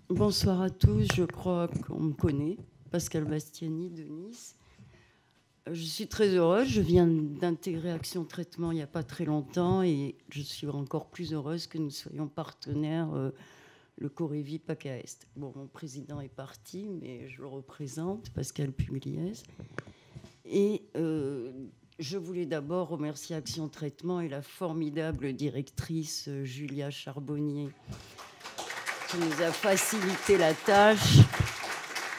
Bonsoir à tous, je crois qu'on me connaît, Pascal Bastiani de Nice. Je suis très heureuse, je viens d'intégrer Action Traitement il n'y a pas très longtemps et je suis encore plus heureuse que nous soyons partenaires, le Corévi PACA Est. Bon, mon président est parti, mais je le représente, Pascal Pugliese. Et je voulais d'abord remercier Action Traitement et la formidable directrice Julia Charbonnier, qui nous a facilité la tâche,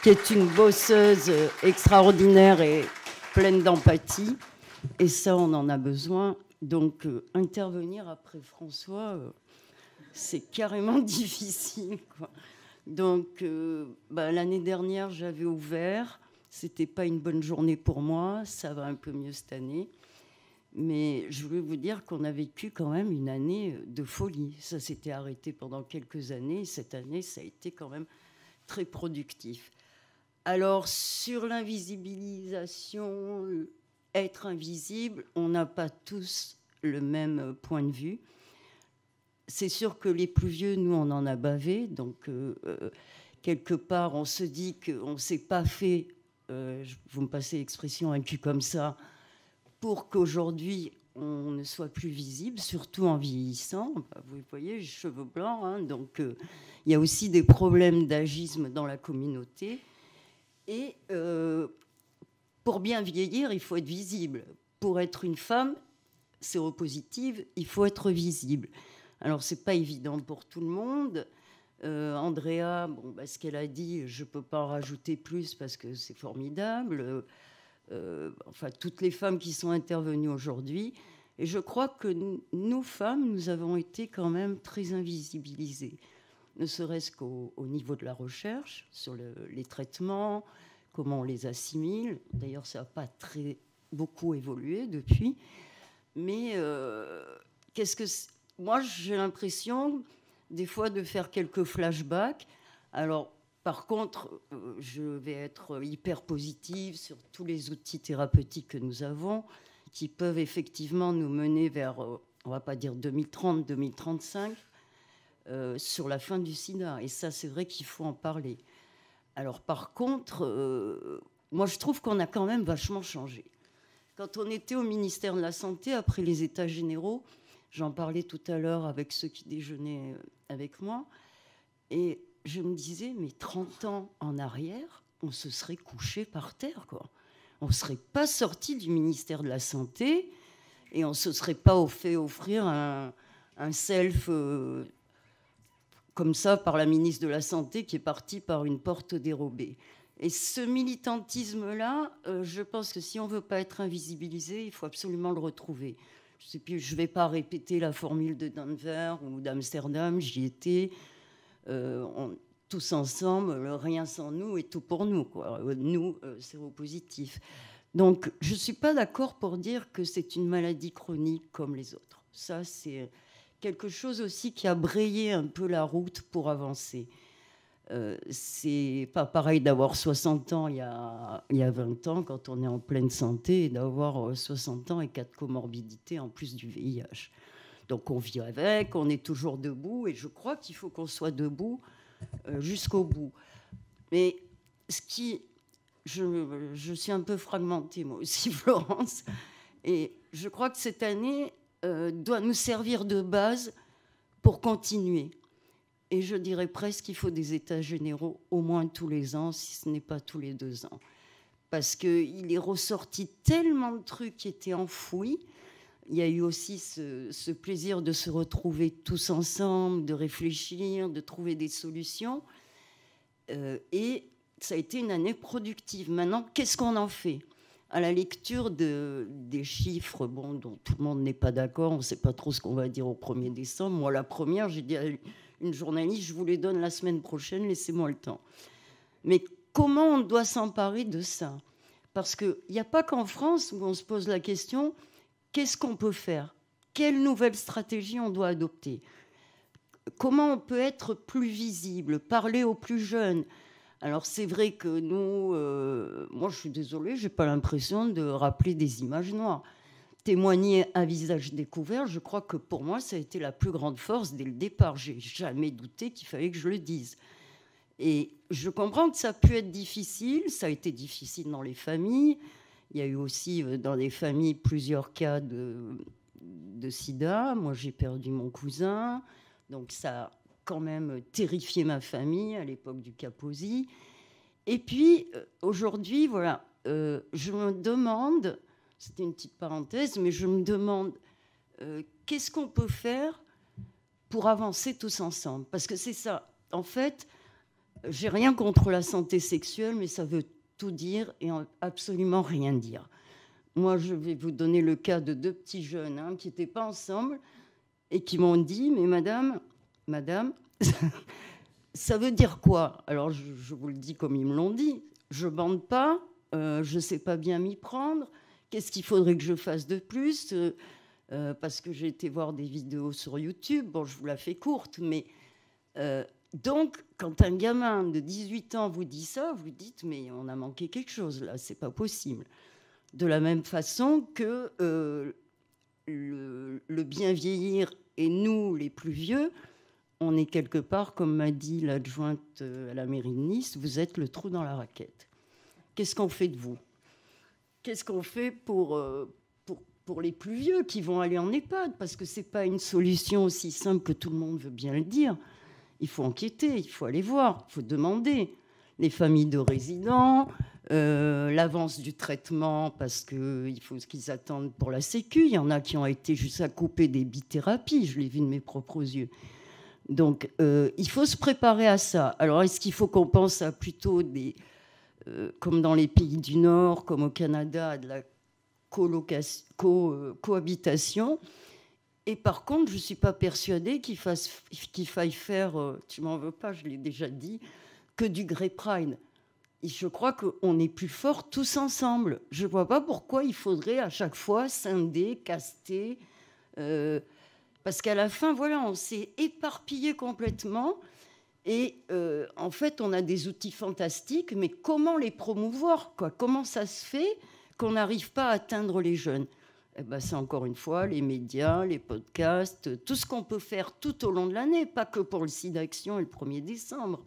qui est une bosseuse extraordinaire et pleine d'empathie. Et ça, on en a besoin. Donc, intervenir après François, c'est carrément difficile, quoi. Donc, l'année dernière, j'avais ouvert. C'était pas une bonne journée pour moi. Ça va un peu mieux cette année. Mais je voulais vous dire qu'on a vécu quand même une année de folie. Ça s'était arrêté pendant quelques années. Cette année, ça a été quand même très productif. Alors, sur l'invisibilisation, être invisible, on n'a pas tous le même point de vue. C'est sûr que les plus vieux, nous, on en a bavé. Donc, quelque part, on se dit qu'on ne s'est pas fait, vous me passez l'expression, un cul comme ça, pour qu'aujourd'hui, on ne soit plus visible, surtout en vieillissant. Vous voyez, j'ai cheveux blancs, hein, donc il y a aussi des problèmes d'agisme dans la communauté. Et pour bien vieillir, il faut être visible. Pour être une femme séropositive, il faut être visible. Alors, ce n'est pas évident pour tout le monde. Andrea, ce qu'elle a dit, je ne peux pas en rajouter plus parce que c'est formidable. Toutes les femmes qui sont intervenues aujourd'hui. Et je crois que nous, femmes, nous avons été quand même très invisibilisées, ne serait-ce qu'au niveau de la recherche, sur les traitements, comment on les assimile. D'ailleurs, ça n'a pas beaucoup évolué depuis. Mais moi, j'ai l'impression, des fois, de faire quelques flashbacks. Alors, par contre, je vais être hyper positive sur tous les outils thérapeutiques que nous avons, qui peuvent effectivement nous mener vers, on ne va pas dire 2030, 2035, sur la fin du sida. Et ça, c'est vrai qu'il faut en parler. Alors, par contre, moi, je trouve qu'on a quand même vachement changé. Quand on était au ministère de la Santé, après les États généraux, j'en parlais tout à l'heure avec ceux qui déjeunaient avec moi, et je me disais, mais 30 ans en arrière, on se serait couché par terre, quoi. On ne serait pas sorti du ministère de la Santé et on ne se serait pas fait offrir un self comme ça par la ministre de la Santé qui est partie par une porte dérobée. Et ce militantisme-là, je pense que si on ne veut pas être invisibilisé, il faut absolument le retrouver. Je ne vais pas répéter la formule de Denver ou d'Amsterdam, j'y étais. Tous ensemble, le rien sans nous et tout pour nous, quoi. Nous, séropositifs. Donc, je ne suis pas d'accord pour dire que c'est une maladie chronique comme les autres. Ça, c'est quelque chose aussi qui a brayé un peu la route pour avancer. C'est pas pareil d'avoir 60 ans il y a 20 ans quand on est en pleine santé et d'avoir 60 ans et 4 comorbidités en plus du VIH. Donc on vit avec, on est toujours debout et je crois qu'il faut qu'on soit debout jusqu'au bout. Mais je suis un peu fragmentée moi aussi, Florence, et je crois que cette année doit nous servir de base pour continuer. Et je dirais presque qu'il faut des états généraux au moins tous les ans, si ce n'est pas tous les 2 ans. Parce qu'il est ressorti tellement de trucs qui étaient enfouis. Il y a eu aussi ce plaisir de se retrouver tous ensemble, de réfléchir, de trouver des solutions. Et ça a été une année productive. Maintenant, qu'est-ce qu'on en fait ? À la lecture des chiffres dont tout le monde n'est pas d'accord, on ne sait pas trop ce qu'on va dire au 1er décembre. Moi, la première, j'ai dit à une journaliste, je vous les donne la semaine prochaine, laissez-moi le temps. Mais comment on doit s'emparer de ça ? Parce qu'il n'y a pas qu'en France où on se pose la question, qu'est-ce qu'on peut faire ? Quelle nouvelle stratégie on doit adopter ? Comment on peut être plus visible ? Parler aux plus jeunes ? Alors c'est vrai que nous, moi je suis désolée, je n'ai pas l'impression de rappeler des images noires. Témoigner à visage découvert, je crois que pour moi ça a été la plus grande force dès le départ. J'ai jamais douté qu'il fallait que je le dise. Et je comprends que ça a pu être difficile, ça a été difficile dans les familles. Il y a eu aussi dans les familles plusieurs cas de sida. Moi, j'ai perdu mon cousin, donc ça a quand même terrifié ma famille à l'époque du Kaposi. Et puis, aujourd'hui, voilà, je me demande, c'était une petite parenthèse, mais je me demande qu'est-ce qu'on peut faire pour avancer tous ensemble. Parce que c'est ça, en fait, j'ai rien contre la santé sexuelle, mais ça veut tout dire et absolument rien dire. Moi, je vais vous donner le cas de 2 petits jeunes qui n'étaient pas ensemble et qui m'ont dit, mais madame, ça veut dire quoi? Alors, je vous le dis comme ils me l'ont dit. Je bande pas, je ne sais pas bien m'y prendre. Qu'est-ce qu'il faudrait que je fasse de plus? Parce que j'ai été voir des vidéos sur YouTube. Bon, je vous la fais courte, mais... donc, quand un gamin de 18 ans vous dit ça, vous dites, mais on a manqué quelque chose, là, c'est pas possible. De la même façon que le bien vieillir et nous, les plus vieux, on est quelque part, comme m'a dit l'adjointe à la mairie de Nice, vous êtes le trou dans la raquette. Qu'est-ce qu'on fait de vous? Qu'est-ce qu'on fait pour les plus vieux qui vont aller en EHPAD? Parce que c'est pas une solution aussi simple que tout le monde veut bien le dire. Il faut enquêter, il faut aller voir, il faut demander. Les familles de résidents, l'avance du traitement, parce qu'il faut ce qu'ils attendent pour la Sécu. Il y en a qui ont été jusqu'à couper des bithérapies, je l'ai vu de mes propres yeux. Donc, il faut se préparer à ça. Alors, est-ce qu'il faut qu'on pense à plutôt des... comme dans les pays du Nord, comme au Canada, de la cohabitation? Et par contre, je ne suis pas persuadée qu'il faille faire, tu m'en veux pas, je l'ai déjà dit, que du Grey Pride. Et je crois qu'on est plus forts tous ensemble. Je ne vois pas pourquoi il faudrait à chaque fois scinder, caster. Parce qu'à la fin, voilà, on s'est éparpillé complètement. Et en fait, on a des outils fantastiques, mais comment les promouvoir, quoi? Comment ça se fait qu'on n'arrive pas à atteindre les jeunes? Eh ben, c'est encore une fois les médias, les podcasts, tout ce qu'on peut faire tout au long de l'année, pas que pour le SIDAction et le 1er décembre.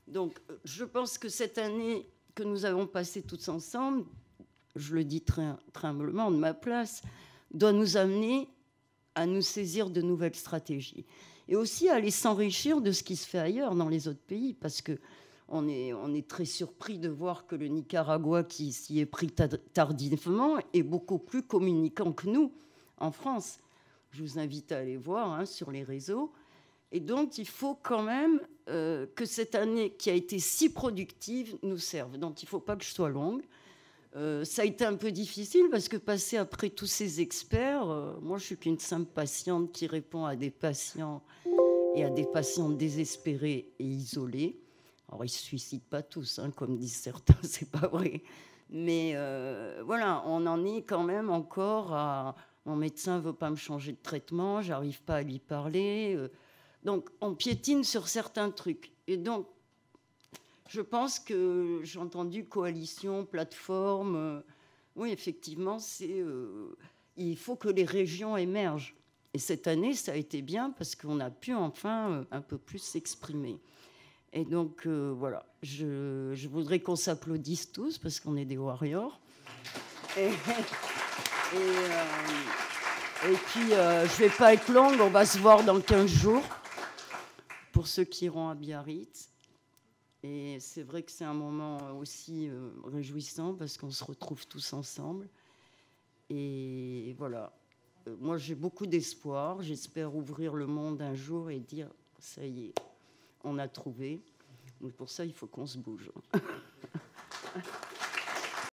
Donc, je pense que cette année que nous avons passée tous ensemble, je le dis très, très humblement de ma place, doit nous amener à nous saisir de nouvelles stratégies. Et aussi à aller s'enrichir de ce qui se fait ailleurs, dans les autres pays, parce que on est très surpris de voir que le Nicaragua, qui s'y est pris tardivement, est beaucoup plus communicant que nous, en France. Je vous invite à aller voir sur les réseaux. Et donc, il faut quand même que cette année, qui a été si productive, nous serve. Donc, il ne faut pas que je sois longue. Ça a été un peu difficile, parce que passer après tous ces experts, moi, je suis qu'une simple patiente qui répond à des patients et à des patientes désespérés et isolés. Alors, ils ne se suicident pas tous, comme disent certains, c'est pas vrai. Mais voilà, on en est quand même encore à... Mon médecin ne veut pas me changer de traitement, j'arrive pas à lui parler. Donc, on piétine sur certains trucs. Et donc, je pense que j'ai entendu coalition, plateforme. Oui, effectivement, il faut que les régions émergent. Et cette année, ça a été bien parce qu'on a pu enfin un peu plus s'exprimer. Et donc, voilà, je voudrais qu'on s'applaudisse tous parce qu'on est des warriors. Et puis, je ne vais pas être longue, on va se voir dans 15 jours pour ceux qui iront à Biarritz. Et c'est vrai que c'est un moment aussi réjouissant parce qu'on se retrouve tous ensemble. Et voilà, moi j'ai beaucoup d'espoir. J'espère ouvrir le monde un jour et dire, ça y est, on a trouvé. Mais pour ça, il faut qu'on se bouge.